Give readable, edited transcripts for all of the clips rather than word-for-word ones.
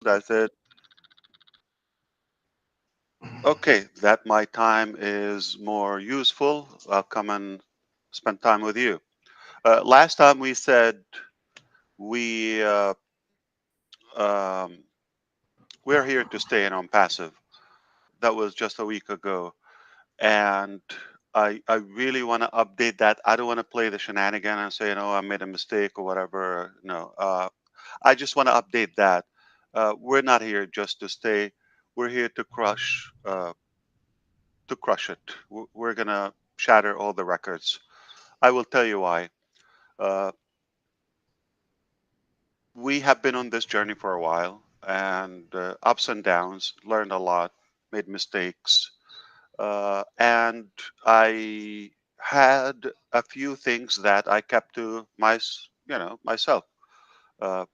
I said, okay, that my time is more useful. I'll come and spend time with you. Last time we said we um, we're here to stay in on passive. That was just a week ago, and I really want to update that. I don't want to play the shenanigan and say, no, I made a mistake or whatever. No, I just want to update that. We're not here just to stay. We're here to crush it. We're gonna shatter all the records. I will tell you why. Uh, we have been on this journey for a while, and ups and downs. Learned a lot, made mistakes, and I had a few things that I kept to myself. Uh,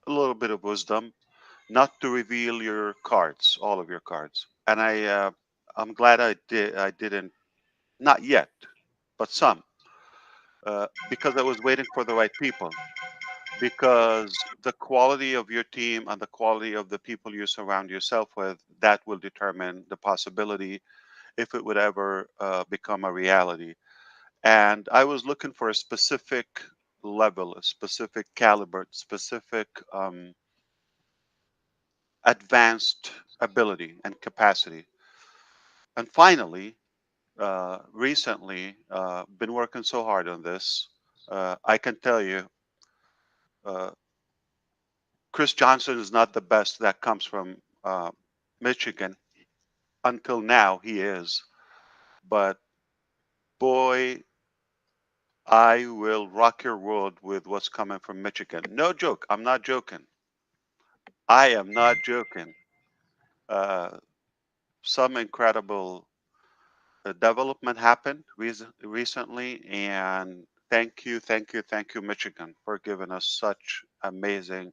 a little bit of wisdom, not to reveal your cards, all of your cards. And I'm glad I did. I didn't, not yet, but some, because I was waiting for the right people. Because the quality of your team and the quality of the people you surround yourself with, that will determine the possibility if it would ever become a reality. And I was looking for a specific level, a specific caliber, specific advanced ability and capacity. And finally, recently, been working so hard on this. I can tell you, uh, Chris Johnson is not the best that comes from Michigan. Until now, he is. But boy, I will rock your world with what's coming from Michigan. No joke. I'm not joking. I am not joking. Uh, some incredible development happened recently, and thank you, Michigan, for giving us such amazing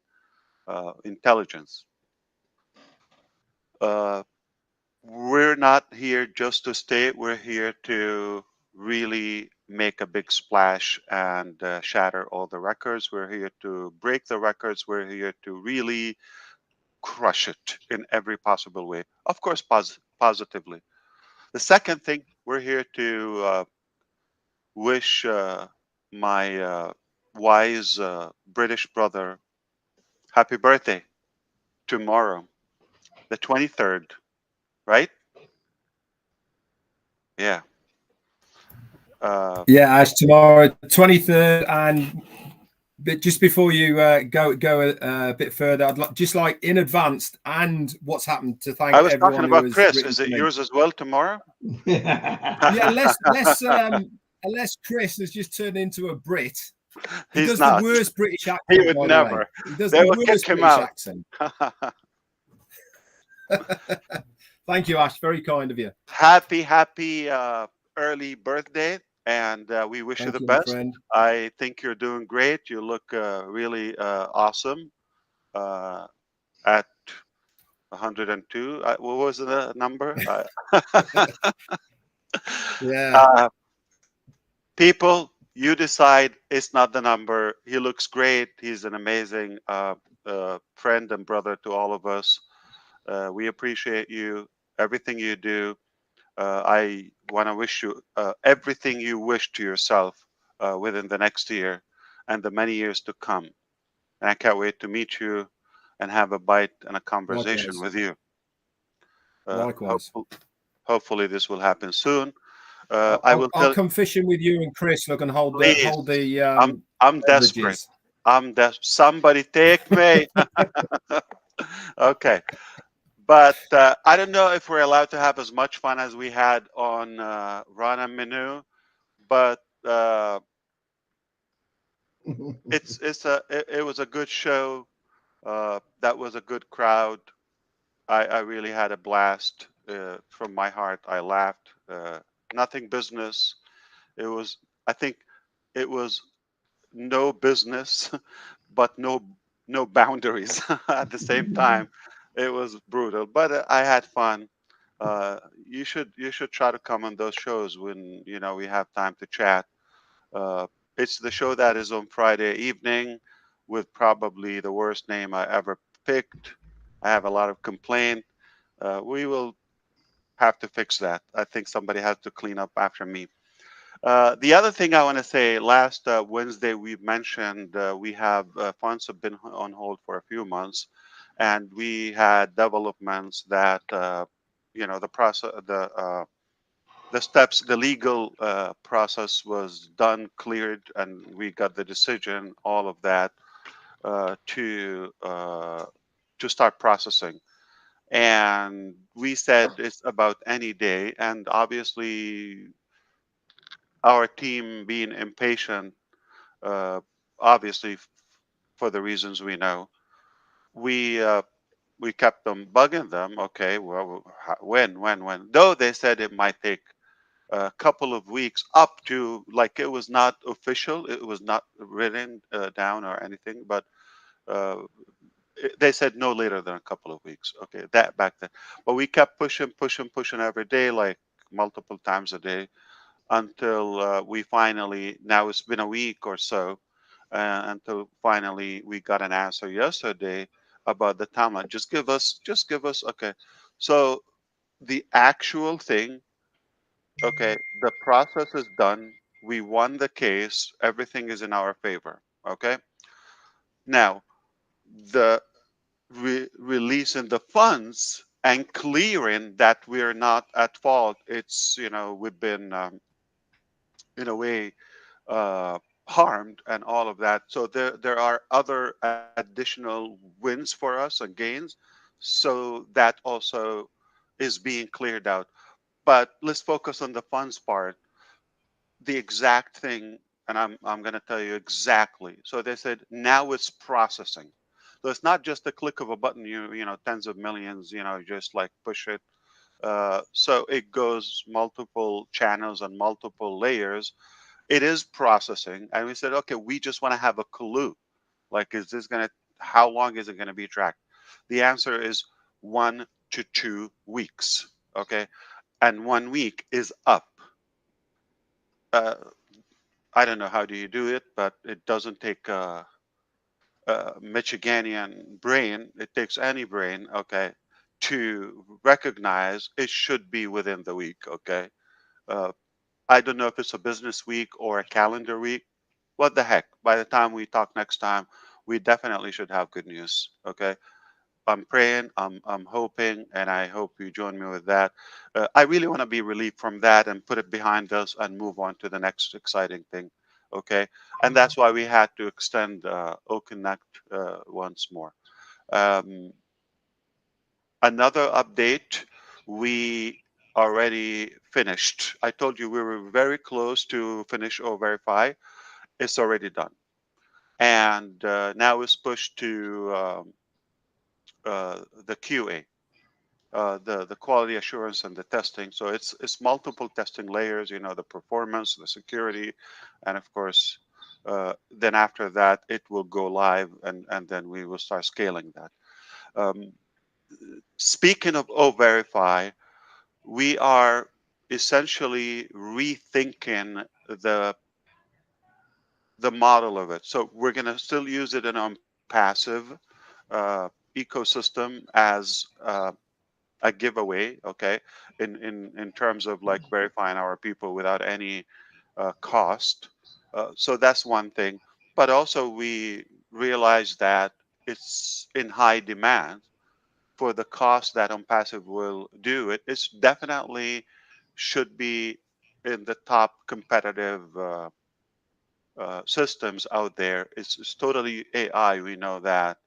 intelligence. Uh, we're not here just to stay. We're here to really make a big splash and shatter all the records. We're here to break the records. We're here to really crush it in every possible way. Of course, positively. The second thing, we're here to wish my wise British brother happy birthday tomorrow, the 23rd, right? Yeah. Uh, Yeah, Ash, tomorrow, 23rd, and but just before you go a bit further, I'd just like in advance and what's happened to I thank was talking everyone who about has Chris. written Is to it me. yours as well tomorrow? Yeah, unless Chris has just turned into a Brit. He He's does the not. worst British He accent, would by the way. never. He does They the will kick worst him British out. accent. Thank you, Ash. Very kind of you. Happy early birthday, and we wish you the Thank you, my best. friend. I think you're doing great. You look really awesome uh, at 102. What was the number? Yeah. Uh, people, you decide. It's not the number. He looks great. He's an amazing friend and brother to all of us. We appreciate you, everything you do. I want to wish you everything you wish to yourself within the next year and the many years to come. And I can't wait to meet you and have a bite and a conversation Likewise. with you. Uh, Likewise. hopefully, hopefully, this will happen soon. I'll, I I'll will I'll tell. come fishing with you and Chris. Look and Please, hold the I'm desperate. beverages. Somebody take me. Okay. But I don't know if we're allowed to have as much fun as we had on Rana Menu, but it was a good show. That was a good crowd. I really had a blast. From my heart, I laughed. Nothing business. It was. I think it was no business, but no boundaries at the same time. It was brutal, but I had fun. You should try to come on those shows when we have time to chat. It's the show that is on Friday evening with probably the worst name I ever picked. I have a lot of complaint. We will have to fix that. I think somebody has to clean up after me. The other thing I want to say, last Wednesday we mentioned we have funds have been on hold for a few months, and we had developments that the process, the steps, the legal process was done, cleared, and we got the decision, all of that uh, to uh, to start processing. And we said it's about any day, and obviously our team being impatient, uh, obviously for the reasons we know, we uh, we kept them bugging them. Okay, well, when? Though they said it might take a couple of weeks, up to, like, it was not official, it was not written down or anything, but uh, they said no later than a couple of weeks. Okay, that back then, but we kept pushing every day, like multiple times a day, until we finally, now it's been a week or so, until finally we got an answer yesterday about the timeline. Just give us, okay. So the actual thing, okay, the process is done. We won the case. Everything is in our favor. Okay. Now, the releasing the funds and clearing that we're not at fault. It's, we've been, in a way, uh, harmed and all of that. So there are other additional wins for us and gains. So that also is being cleared out. But let's focus on the funds part. The exact thing, and I'm going to tell you exactly. So they said now it's processing. So it's not just a click of a button. Tens of millions. Just like push it. So it goes multiple channels and multiple layers. It is processing, and we said, okay, we just want to have a clue. Like, is this going to? How long is it going to be tracked? The answer is 1 to 2 weeks. Okay, and 1 week is up. Uh, I don't know how do you do it, but it doesn't take a Michiganian brain. It takes any brain, okay, to recognize it should be within the week, okay. Uh, I don't know if it's a business week or a calendar week. What the heck? By the time we talk next time, we definitely should have good news, okay. I'm praying, I'm hoping, and I hope you join me with that. I really want to be relieved from that and put it behind us and move on to the next exciting thing. Okay, and that's why we had to extend O Connect once more. Um, Another update, we already finished. I told you we were very close to finish O Verify. It's already done, and now it's pushed to the QA, the quality assurance and the testing. So it's multiple testing layers. The performance, the security, and of course, then after that it will go live, and then we will start scaling that. Um, Speaking of O Verify, we are essentially rethinking the the model of it. So we're going to still use it in on passive ecosystem as a giveaway, okay, in terms of like verifying our people without any cost. So that's one thing. But also we realize that it's in high demand for the cost that OnPassive will do it. It's definitely should be in the top competitive systems out there. It's totally AI. We know that,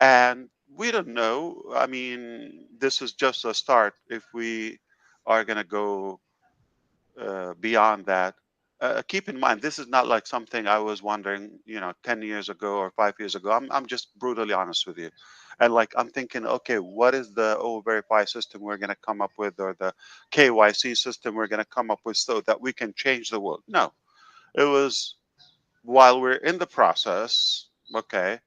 and we don't know. I mean, this is just a start. If we are going to go beyond that, keep in mind this is not like something I was wondering, 10 years ago or 5 years ago. I'm just brutally honest with you, and like I'm thinking, okay, what is the O Verify system we're going to come up with, or the KYC system we're going to come up with, so that we can change the world? No, it was while we're in the process. Okay,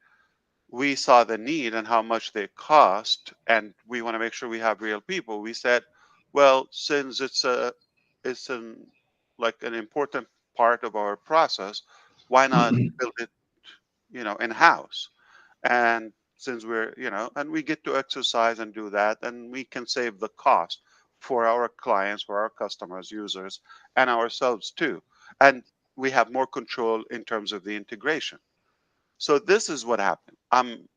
we saw the need and how much they cost, and we want to make sure we have real people. We said, well, since it's like an important part of our process, why not build it, in house? And since we're, and we get to exercise and do that, and we can save the cost for our clients, for our customers, users, and ourselves too. And we have more control in terms of the integration. So this is what happened. I'm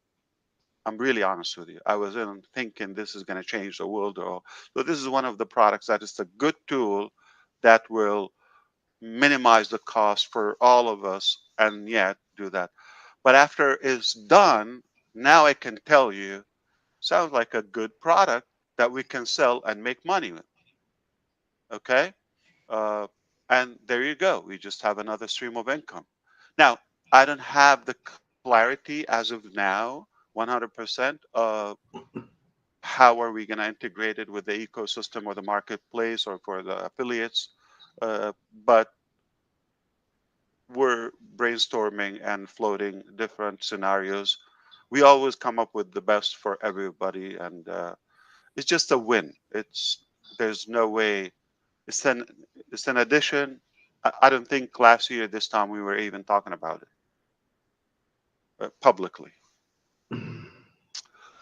really honest with you. I was in thinking this is going to change the world. So this is one of the products that is a good tool that will minimize the cost for all of us and yet do that. But after it's done, now I can tell you, sounds like a good product that we can sell and make money with. Okay. Uh, and there you go. We just have another stream of income. Now, I don't have the clarity as of now, 100%. How are we going to integrate it with the ecosystem or the marketplace or for the affiliates? But we're brainstorming and floating different scenarios. We always come up with the best for everybody, and it's just a win. There's no way. It's an it's an addition. I don't think last year this time we were even talking about it publicly.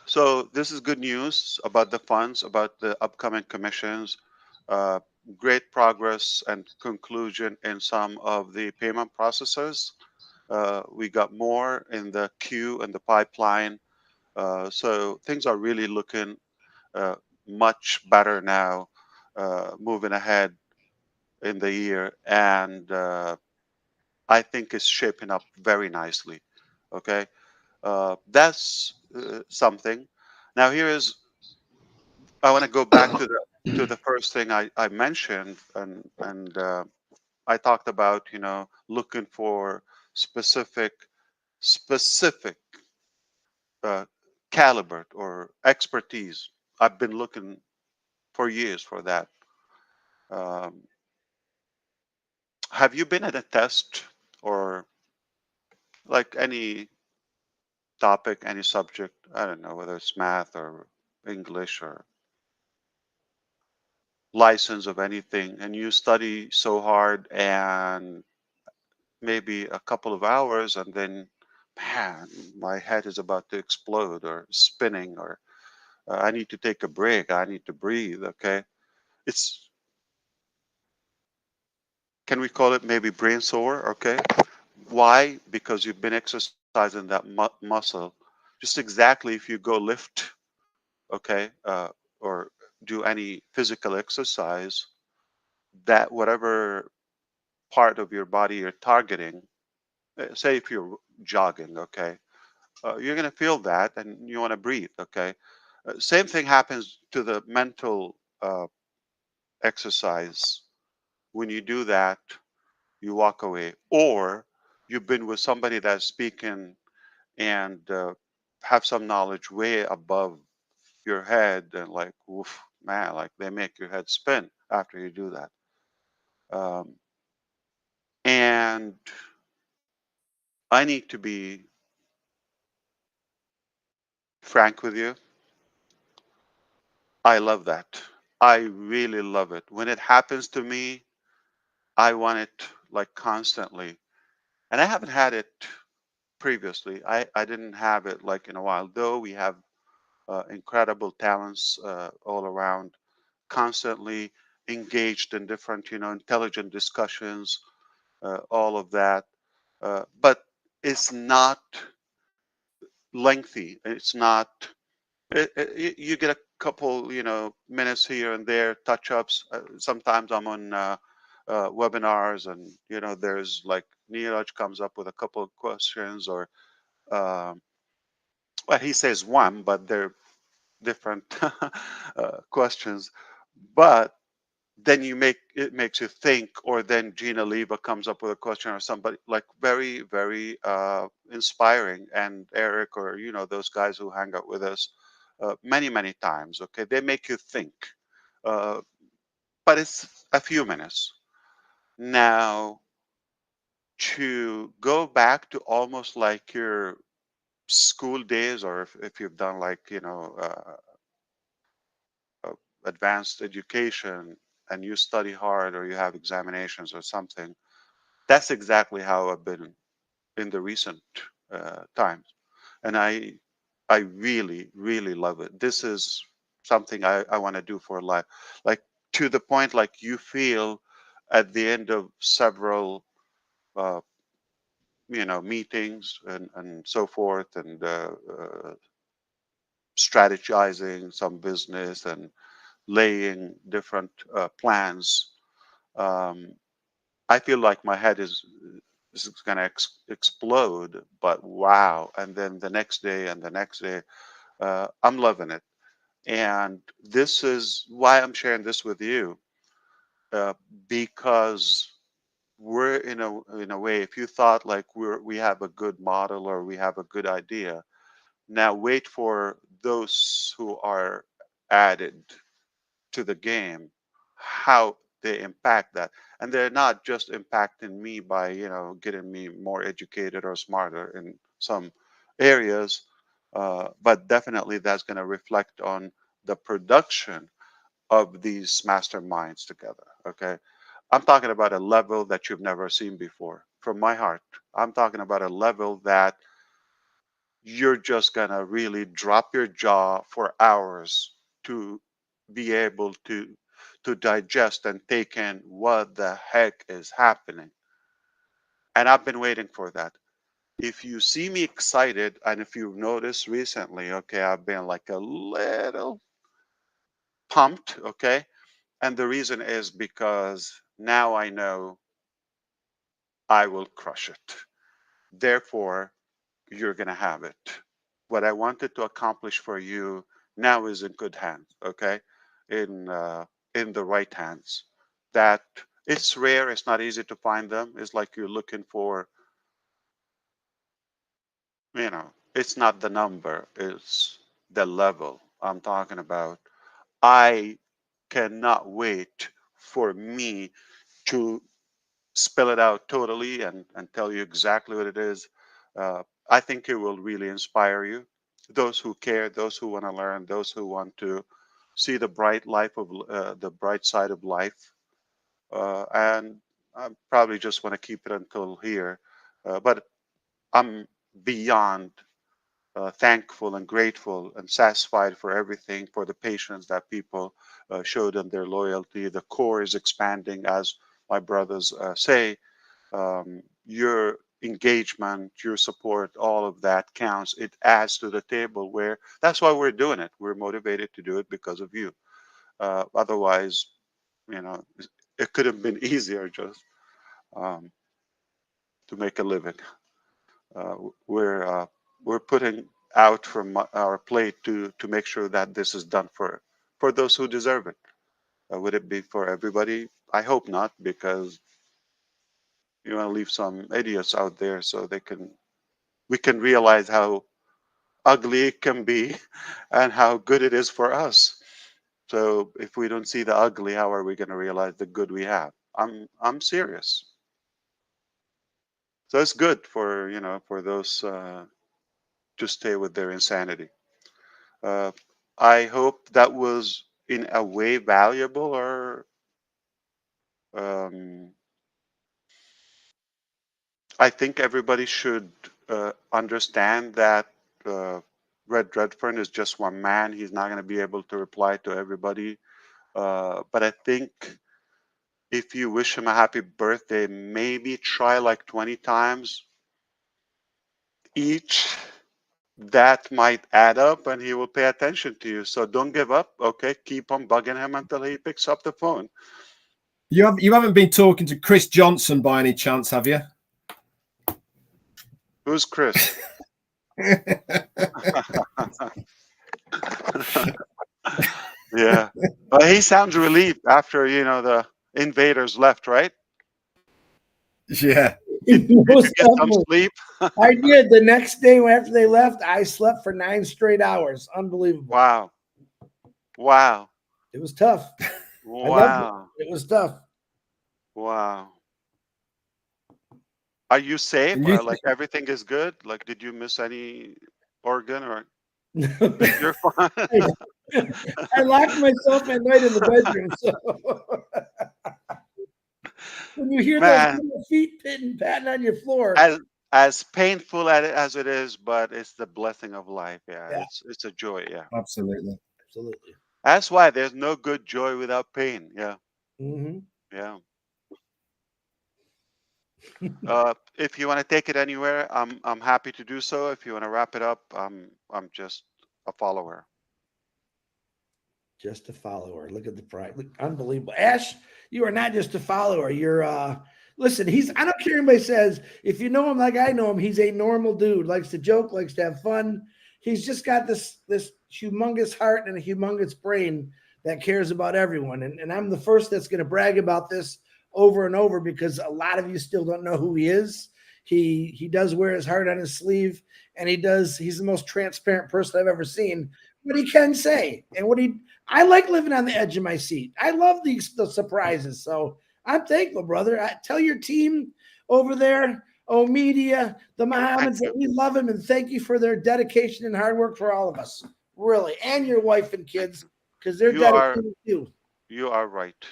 So this is good news about the funds, about the upcoming commissions. Uh, Great progress and conclusion in some of the payment processors. We got more in the queue and the pipeline. So things are really looking uh, much better now, moving ahead in the year. And I think it's shaping up very nicely. Okay. That's something. Now, I want to go back to the first thing I mentioned, and I talked about, looking for specific specific uh, caliber or expertise. I've been looking for years for that. Um, have you been at a test or like any topic, any subject? I don't know whether it's math or English or license of anything, and you study so hard and maybe a couple of hours, and then, man, my head is about to explode or spinning, or I need to take a break. I need to breathe. Okay, it's can we call it maybe brain sore? Okay, why? Because you've been exercising that muscle. Just exactly if you go lift, okay, or do any physical exercise, that whatever part of your body you're targeting, say if you're jogging, okay, you're going to feel that and you want to breathe, okay. Same thing happens to the mental exercise. When you do that, you walk away, or you've been with somebody that's speaking and have some knowledge way above your head, and like, oof, man, like they make your head spin after you do that. And I need to be frank with you. I love that. I really love it. When it happens to me, I want it like constantly. And I haven't had it previously. I didn't have it like in a while, though we have incredible talents all around, constantly engaged in different, intelligent discussions, all of that. But it's not lengthy. It's not. You get a couple, minutes here and there, touch-ups. Sometimes I'm on webinars, and there's like Neeraj comes up with a couple of questions, or um, well, he says one, but they're different questions. But then it makes you think, or then Gina Leva comes up with a question, or somebody like very, very inspiring, and Eric, or those guys who hang out with us many, many times. Okay, they make you think, uh, but it's a few minutes. Now, to go back to almost like your school days, or if you've done like uh, advanced education and you study hard, or you have examinations or something. That's exactly how I've been in the recent times, and I I really, really love it. This is something I want to do for life. Like to the point, like you feel at the end of several, uh, meetings and so forth, and strategizing some business and laying different plans. Um, I feel like my head is going to explode, but wow. And then the next day and the next day, I'm loving it. And this is why I'm sharing this with you, uh, because we're in a way, if you thought like we have a good model or we have a good idea, now wait for those who are added to the game, how they impact that. And they're not just impacting me by, getting me more educated or smarter in some areas, but definitely that's going to reflect on the production of these masterminds together. Okay. I'm talking about a level that you've never seen before from my heart. I'm talking about a level that you're just going to really drop your jaw for hours to be able to digest and take in what the heck is happening. And I've been waiting for that. If you see me excited, and if you've noticed recently, okay, I've been like a little pumped, okay? And the reason is because now I know I will crush it. Therefore, you're going to have it. What I wanted to accomplish for you now is in good hands, okay? In the right hands. That it's rare, it's not easy to find them. It's like you're looking for, it's not the number, it's the level I'm talking about. I cannot wait for me to spell it out totally and tell you exactly what it is. I think it will really inspire you. Those who care, those who want to learn, those who want to see the bright side of life. And I probably just want to keep it until here. But I'm beyond thankful and grateful and satisfied for everything, for the patience that people showed and their loyalty. The core is expanding, as my brothers say. Your engagement, your support, all of that counts. It adds to the table where that's why we're doing it. We're motivated to do it because of you. Otherwise, you know, it could have been easier just um, to make a living. Uh, we're uh, we're putting out from our plate to make sure that this is done for those who deserve it. Would it be for everybody? I hope not, because you want to leave some idiots out there so we can realize how ugly it can be and how good it is for us. So if we don't see the ugly, how are we going to realize the good we have? I'm serious. So it's good for for those to stay with their insanity. Uh, I hope that was in a way valuable, or um, I think everybody should understand that uh, Red Redfern is just one man. He's not going to be able to reply to everybody. But I think if you wish him a happy birthday, maybe try like 20 times each. That might add up and he will pay attention to you. So don't give up. Okay. Keep on bugging him until he picks up the phone. You haven't been talking to Chris Johnson by any chance, have you? Who's Chris? Yeah. But he sounds relieved after, the invaders left, right? Yeah. Did you Most get some definitely. sleep? I did. The next day after they left, I slept for 9 straight hours. Unbelievable. Wow. Wow. It was tough. I loved it. Wow. It was tough. Wow. Are you safe? And you, Like everything is good? Like, did you miss any organ or you're fine? I locked myself at night in the bedroom. So when you hear those Man, little feet pitting, patting on your floor, as as painful as it is, but it's the blessing of life. Yeah, Yeah, it's a joy. Yeah, Absolutely. absolutely. that's why there's no good joy without pain. Yeah, Hmm. yeah. If you want to take it anywhere, I'm happy to do so. If you want to wrap it up, I'm just a follower. Just a follower. Look at the pride. Look, unbelievable. Ash, you are not just a follower. You're listen, he's I don't care what anybody says. If you know him like I know him, he's a normal dude, likes to joke, likes to have fun. He's just got this humongous heart and a humongous brain that cares about everyone. And I'm the first that's gonna brag about this over and over because a lot of you still don't know who he is. He does wear his heart on his sleeve, and he's the most transparent person I've ever seen. What he can say and what he I like living on the edge of my seat. I love the surprises. So I'm thankful, brother. Tell your team over there, oh media, the Thank Mohammeds, that you. we love them and thank you for their dedication and hard work for all of us. Really, and your wife and Thank kids you. because they're You are dedicated too. you are right.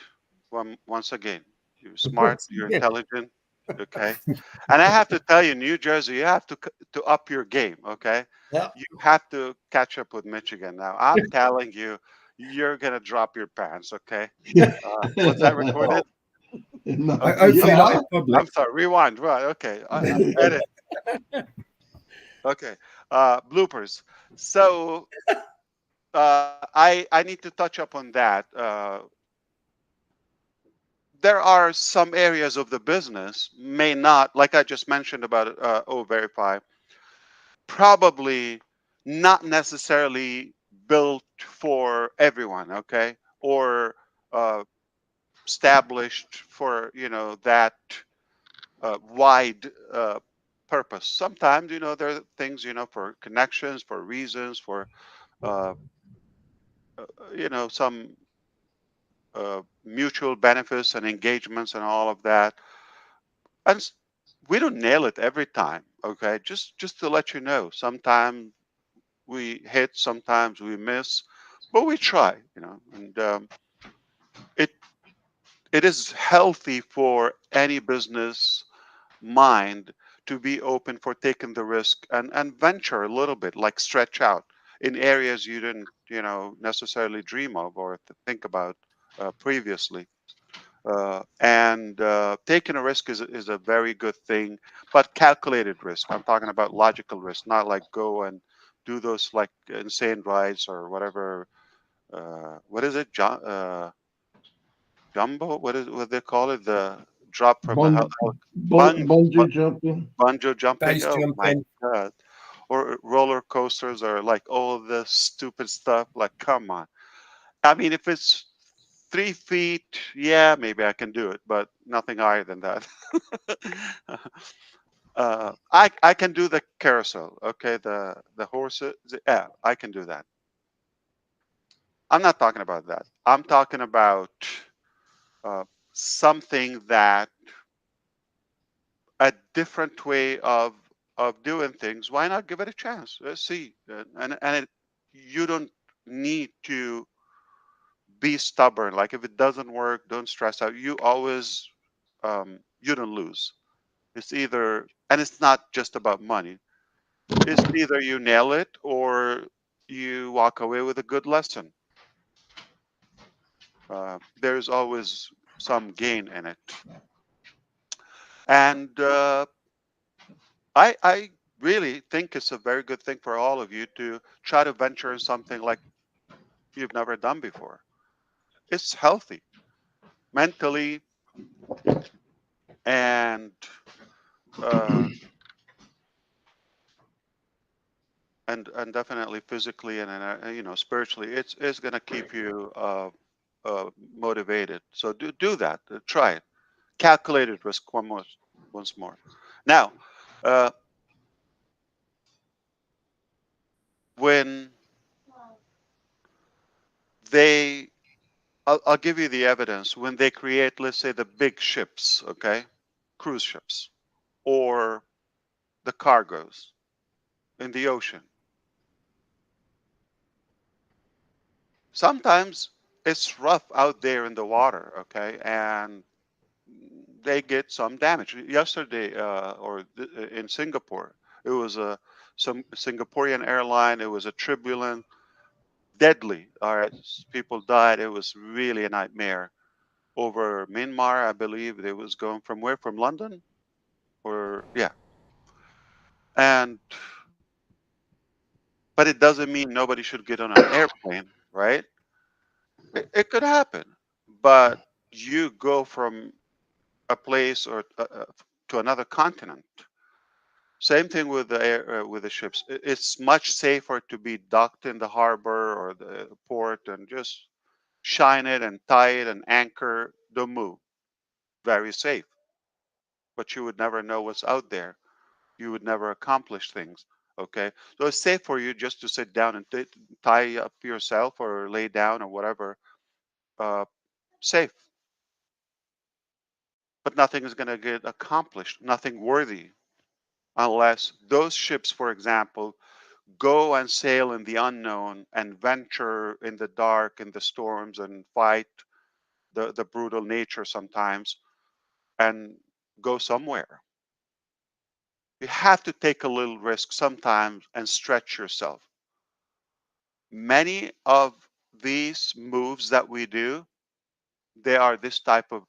Once again, you're smart. You're Yeah. intelligent. Okay, and I have to tell you, New Jersey, you have to up your game. Okay, Yep. you have to catch up with Michigan now. I'm telling you, you're gonna drop your pants. Okay, was that recorded? Oh, No, Okay, Hopefully not yeah. in public. I'm sorry. Rewind. Right. Okay. Edit. Okay. Bloopers. So I need to touch up on that. There are some areas of the business may not, like I just mentioned about Verify, probably not necessarily built for everyone. Okay, or uh, established for that wide purpose. Sometimes there are things for connections, for reasons, for uh, some mutual benefits and engagements and all of that. And we don't nail it every time. Okay, just to let you know, sometimes we hit, sometimes we miss, but we try. And it it is healthy for any business mind to be open for taking the risk and venture a little bit, like stretch out in areas you didn't necessarily dream of or think about previously. And taking a risk is a very good thing, but calculated risk. I'm talking about logical risk, not like go and do those like insane rides or whatever. What is it, jumbo? What they call it? The drop from a Bung, bung, bungee jumping. bungee jumping. Base Oh my jumping. god! Or roller coasters, or like all this stupid stuff. Like, come on. I mean, if it's 3 feet, yeah, maybe I can do it, but nothing higher than that. I can do the carousel. Okay, the horses. Yeah, I can do that. I'm not talking about that. I'm talking about uh, something that a different way of doing things. Why not give it a chance? Let's see. You don't need to be stubborn. Like if it doesn't work, don't stress out. You always you don't lose. It's either, and it's not just about money. It's either you nail it or you walk away with a good lesson. There's always some gain in it, and I really think it's a very good thing for all of you to try to venture in something like you've never done before. It's healthy mentally and uh, and definitely physically and spiritually. It's going to keep you motivated. So do that. Try it. Calculated risk once more. Now, uh, when they I'll give you the evidence when they create, let's say, the big ships, okay, cruise ships, or the cargoes in the ocean. Sometimes it's rough out there in the water, okay, and they get some damage. Yesterday, in Singapore, it was some Singaporean airline. It was a turbulent, deadly. All right, people died. It was really a nightmare. Over Myanmar, I believe it was going from where? From London, or yeah. And but it doesn't mean nobody should get on an airplane, right? It could happen, but you go from a place or to another continent. Same thing with the air, with the ships. It's much safer to be docked in the harbor or the port and just shine it and tie it and anchor. Don't move. Very safe. But you would never know what's out there. You would never accomplish things. Okay, so it's safe for you just to sit down and tie up yourself or lay down or whatever. Uh, Safe, but nothing is going to get accomplished. Nothing worthy, unless those ships, for example, go and sail in the unknown and venture in the dark, in the storms, and fight the brutal nature sometimes, and go somewhere. You have to take a little risk sometimes and stretch yourself. Many of these moves that we do, they are this type of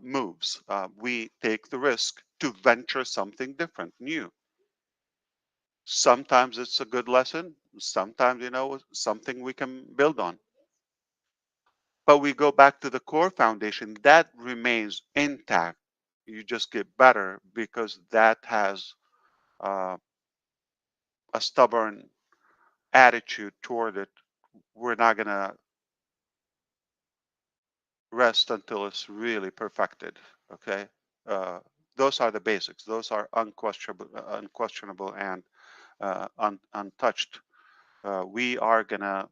moves. We take the risk to venture something different, new. Sometimes it's a good lesson. Sometimes, something we can build on. But we go back to the core foundation that remains intact. You just get better because that has uh, a stubborn attitude toward it. We're not going to rest until it's really perfected. Okay. Those are the basics. Those are unquestionable and untouched. We are going to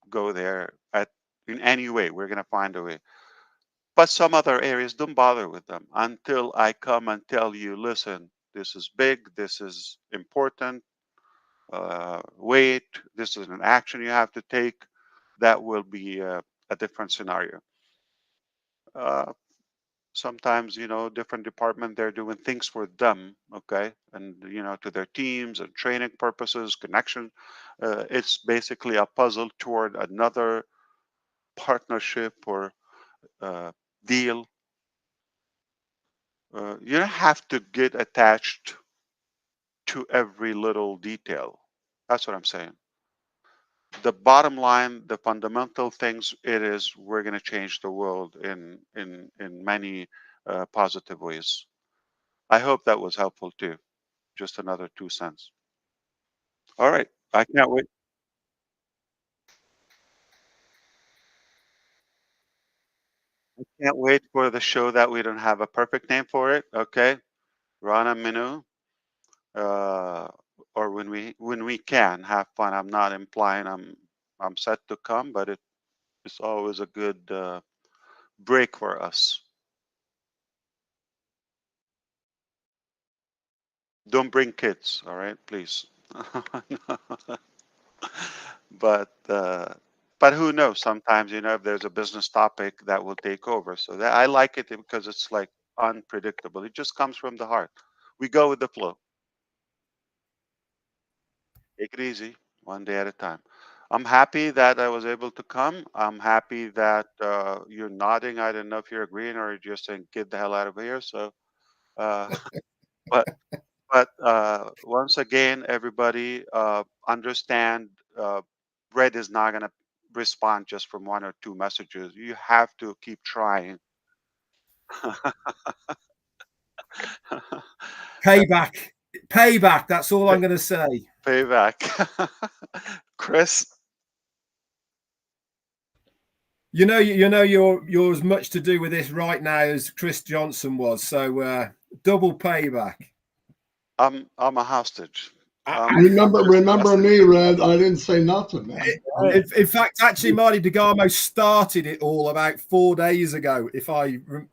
go there in any way. We're going to find a way. But some other areas, don't bother with them until I come and tell you, listen, this is big, this is important, wait, this is an action you have to take. That will be a different scenario. Uh, Sometimes, different department, they're doing things for them, okay, and to their teams and training purposes, connection. It's basically a puzzle toward another partnership or deal. You don't have to get attached to every little detail. That's what I'm saying. The bottom line, the fundamental things, it is we're going to change the world in many positive ways. I hope that was helpful too. Just another 2 cents. All right, I can't wait. I can't wait for the show that we don't have a perfect name for it. Okay, Rana Minu. uh, or when we can have fun. I'm not implying I'm set to come, but it's always a good break for us. Don't bring kids, all right, please. but uh, but who knows? Sometimes if there's a business topic that will take over. So that I like it because it's like unpredictable. It just comes from the heart. We go with the flow. Take it easy, one day at a time. I'm happy that I was able to come. I'm happy that you're nodding. I don't know if you're agreeing or you're just saying, "Get the hell out of here." So, uh, but once again, everybody understand. Red is not going to respond just from one or two messages. You have to keep trying. Payback. Payback. That's all I'm going to say. Payback. Chris. You're as much to do with this right now as Chris Johnson was. So double payback. I'm a hostage. Remember me, Red. I didn't say nothing, man. In fact, actually, Marty DeGarmo started it all about 4 days ago, if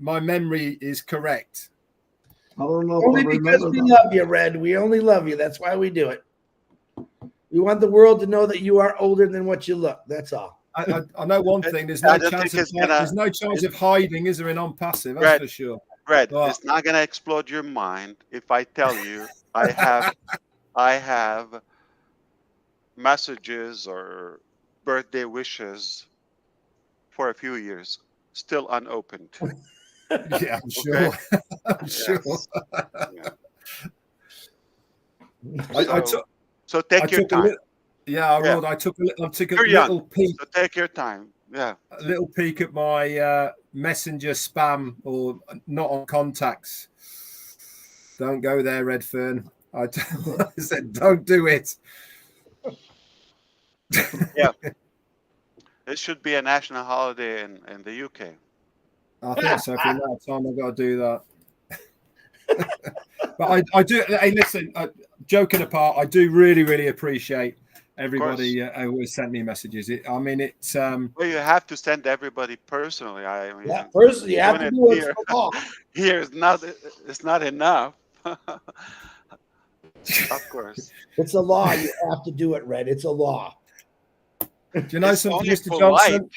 my memory is correct. I don't know. Only because we love you, Red. We only love you. That's why we do it. We want the world to know that you are older than what you look. That's all. I know one thing. There's no chance of hiding, is there, in ONPASSIVE? That's for sure. Red, What? it's not gonna explode your mind if I tell you I have messages or birthday wishes for a few years still unopened. Yeah, I'm Okay. sure. I'm sure. Yes. Yeah. I So, took so I take your took a time. little. Yeah, I Yeah. would. I took a You're young, little peek. so take your time. Yeah. A little peek at my messenger spam or not on contacts. Don't go there, Redfern. I said, don't do it. Yeah. It should be a national holiday in the UK. I think so. For the amount of time I've got to do that. But I do. Hey, listen. Joking apart, I do really appreciate everybody who always sent me messages. I mean, it's Well, you have to send everybody personally. I mean, Yeah, first you have doing to it do what's here, the law. here is not. It's not enough. Of course. It's a law. You have to do it, Red. It's a law. do you know It's something, only Mr. polite, Johnson?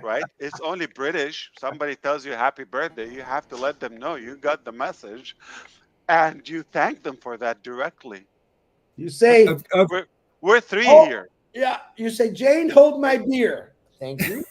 right? It's only British. Somebody tells you happy birthday, you have to let them know you got the message, and you thank them for that directly. You say, We're three oh, here. yeah. You say, Jane, hold my beer. Thank you.